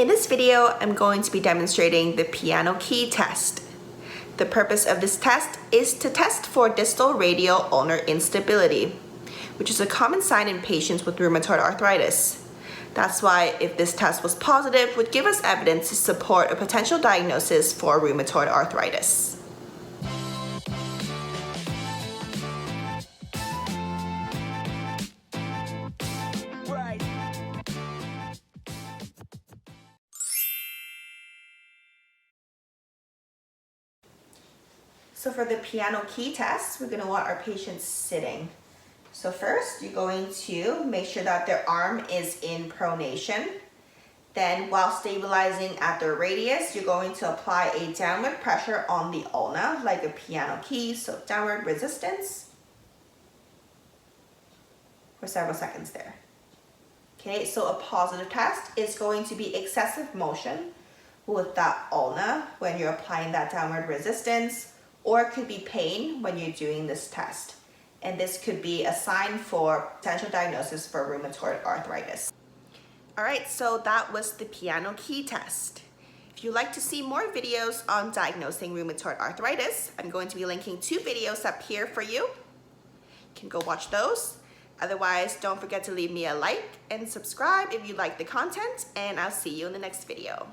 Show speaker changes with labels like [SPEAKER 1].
[SPEAKER 1] In this video, I'm going to be demonstrating the piano key test. The purpose of this test is to test for distal radial ulnar instability, which is a common sign in patients with rheumatoid arthritis. That's why if this test was positive, would give us evidence to support a potential diagnosis for rheumatoid arthritis. So for the piano key test, we're going to want our patients sitting. So first, you're going to make sure that their arm is in pronation. Then while stabilizing at the radius, you're going to apply a downward pressure on the ulna, like a piano key, so downward resistance for several seconds there. Okay, so a positive test is going to be excessive motion with that ulna when you're applying that downward resistance, or it could be pain when you're doing this test. And this could be a sign for potential diagnosis for rheumatoid arthritis. All right, so that was the piano key test. If you'd like to see more videos on diagnosing rheumatoid arthritis, I'm going to be linking 2 videos up here for you. You can go watch those. Otherwise, don't forget to leave me a like and subscribe if you like the content, and I'll see you in the next video.